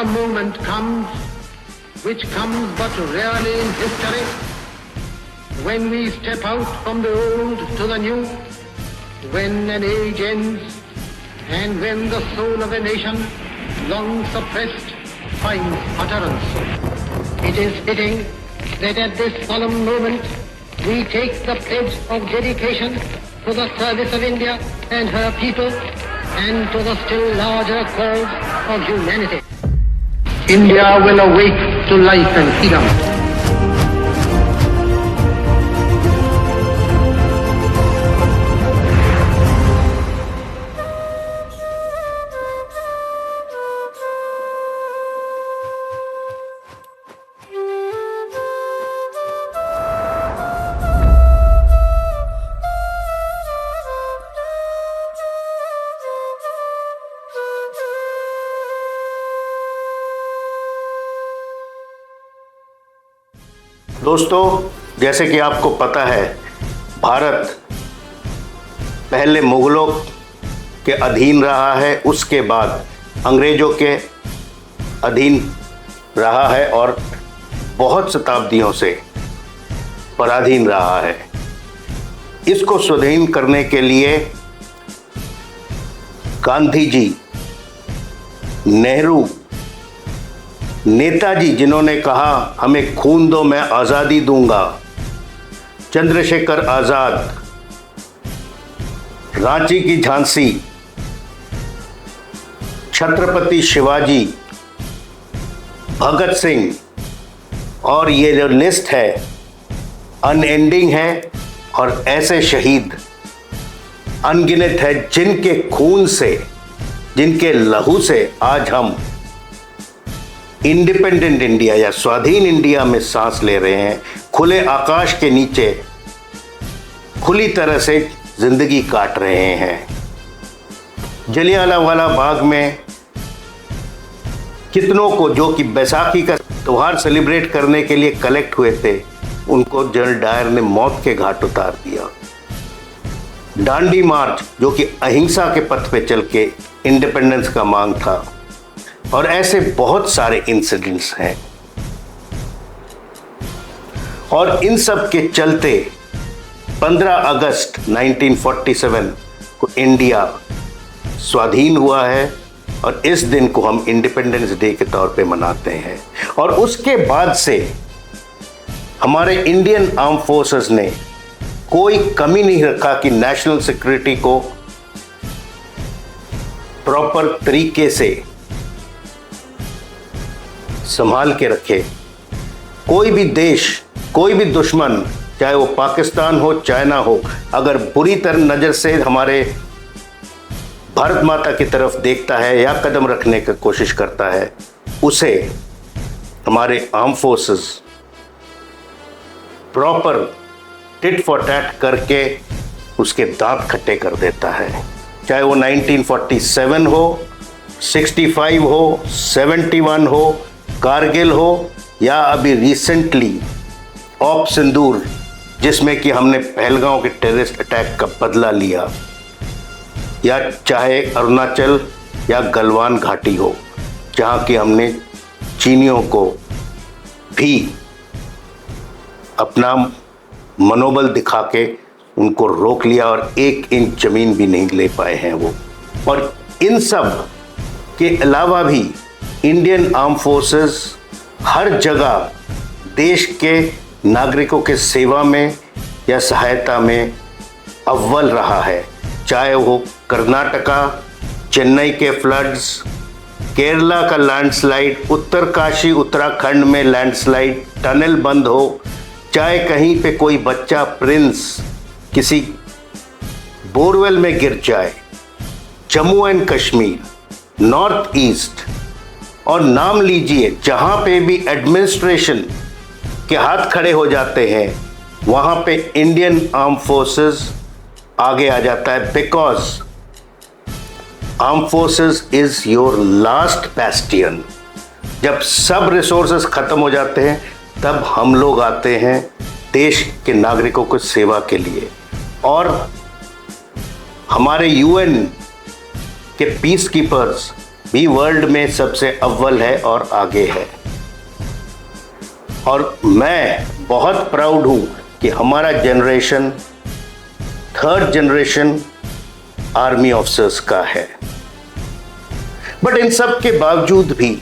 a moment comes, which comes but rarely in history, when we step out from the old to the new, when an age ends, and when the soul of a nation, long suppressed, finds utterance. It is fitting that at this solemn moment we take the pledge of dedication to the service of India and her people and to the still larger cause of humanity. India will awake to life and freedom. दोस्तों, जैसे कि आपको पता है, भारत पहले मुगलों के अधीन रहा है, उसके बाद अंग्रेज़ों के अधीन रहा है और बहुत शताब्दियों से पराधीन रहा है। इसको स्वाधीन करने के लिए गांधी जी, नेहरू, नेताजी जिन्होंने कहा हमें खून दो मैं आज़ादी दूंगा, चंद्रशेखर आज़ाद, रांची की झांसी, छत्रपति शिवाजी, भगत सिंह, और ये जो लिस्ट है अनएंडिंग है और ऐसे शहीद अनगिनत है जिनके खून से, जिनके लहू से आज हम इंडिपेंडेंट इंडिया या स्वाधीन इंडिया में सांस ले रहे हैं, खुले आकाश के नीचे खुली तरह से जिंदगी काट रहे हैं। जलियांवाला बाग में कितनों को जो कि बैसाखी का त्यौहार सेलिब्रेट करने के लिए कलेक्ट हुए थे, उनको जनरल डायर ने मौत के घाट उतार दिया। दांडी मार्च जो कि अहिंसा के पथ पे चल के इंडिपेंडेंस का मांग था, और ऐसे बहुत सारे इंसिडेंट्स हैं। और इन सब के चलते 15 अगस्त 1947 को इंडिया स्वाधीन हुआ है और इस दिन को हम इंडिपेंडेंस डे के तौर पे मनाते हैं। और उसके बाद से हमारे इंडियन आर्म फोर्सेस ने कोई कमी नहीं रखा कि नेशनल सिक्योरिटी को प्रॉपर तरीके से संभाल के रखे। कोई भी देश, कोई भी दुश्मन, चाहे वो पाकिस्तान हो, चाइना हो, अगर बुरी तरह नज़र से हमारे भारत माता की तरफ देखता है या कदम रखने की कोशिश करता है, उसे हमारे arm forces proper tit for tat करके उसके दांत खट्टे कर देता है। चाहे वो 1947 हो, 65 हो, 71 हो, कारगिल हो, या अभी रिसेंटली ऑप सिंदूर जिसमें कि हमने पहलगांव के टेररिस्ट अटैक का बदला लिया, या चाहे अरुणाचल या गलवान घाटी हो, जहां कि हमने चीनियों को भी अपना मनोबल दिखा के उनको रोक लिया और 1 इंच जमीन भी नहीं ले पाए हैं वो। और इन सब के अलावा भी इंडियन आर्म फोर्सेस हर जगह देश के नागरिकों के सेवा में या सहायता में अव्वल रहा है। चाहे वो कर्नाटका, चेन्नई के फ्लड्स, केरला का लैंडस्लाइड, उत्तरकाशी उत्तराखंड में लैंडस्लाइड, टनल बंद हो, चाहे कहीं पे कोई बच्चा प्रिंस किसी बोरवेल में गिर जाए, Jammu and Kashmir, north east, और नाम लीजिए जहां पे भी एडमिनिस्ट्रेशन के हाथ खड़े हो जाते हैं, वहां पे इंडियन आर्म फोर्सेस आगे आ जाता है। Because arm forces is your last Bastian. जब सब रिसोर्सेस खत्म हो जाते हैं, तब हम लोग आते हैं देश के नागरिकों को सेवा के लिए। और हमारे यूएन के पीस कीपर्स भी वर्ल्ड में सबसे अव्वल है और आगे है। और मैं बहुत प्राउड हूं कि हमारा generation 3rd generation army officers का है। बट इन सब के बावजूद भी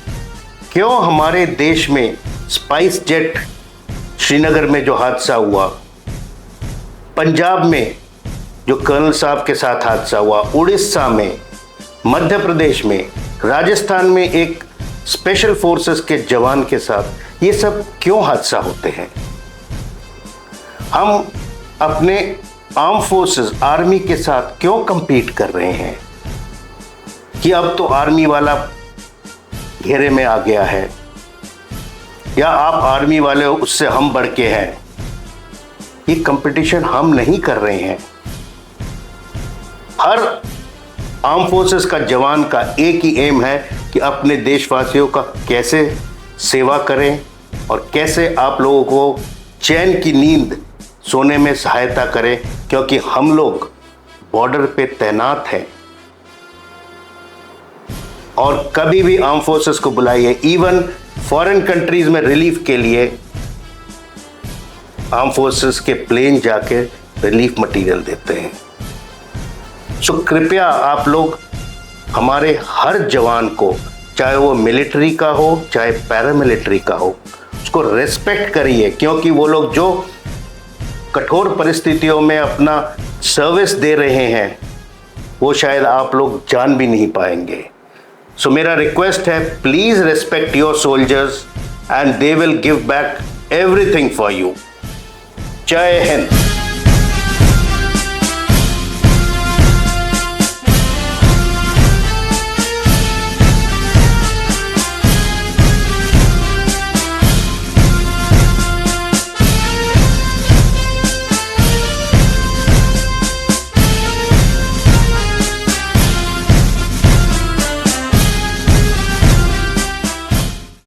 क्यों हमारे देश में स्पाइस जेट श्रीनगर में जो हादसा हुआ, पंजाब में जो कर्नल साहब के साथ हादसा हुआ, उड़ीसा में, मध्य प्रदेश में, राजस्थान में एक स्पेशल फोर्सेस के जवान के साथ ये सब क्यों हादसा होते हैं? हम अपने आर्म फोर्सेस आर्मी के साथ क्यों compete कर रहे हैं कि अब तो आर्मी वाला घेरे में आ गया है, या आप आर्मी वाले हो उससे हम बढ़ के हैं? ये कंपटीशन हम नहीं कर रहे हैं। हर आर्म फोर्सेस का जवान का एक ही एम है कि अपने देशवासियों का कैसे सेवा करें और कैसे आप लोगों को चैन की नींद सोने में सहायता करें, क्योंकि हम लोग बॉर्डर पे तैनात हैं। और कभी भी आर्म फोर्सेस को बुलाइए, इवन फॉरेन कंट्रीज में रिलीफ के लिए आर्म फोर्सेस के प्लेन जाके रिलीफ मटेरियल देते हैं। सो कृपया आप लोग हमारे हर जवान को, चाहे वो मिलिट्री का हो चाहे पैरामिलिट्री का हो, उसको रेस्पेक्ट करिए, क्योंकि वो लोग जो कठोर परिस्थितियों में अपना सर्विस दे रहे हैं वो शायद आप लोग जान भी नहीं पाएंगे। सो मेरा रिक्वेस्ट है, please respect your soldiers and they will give back everything for you. जय हिंद।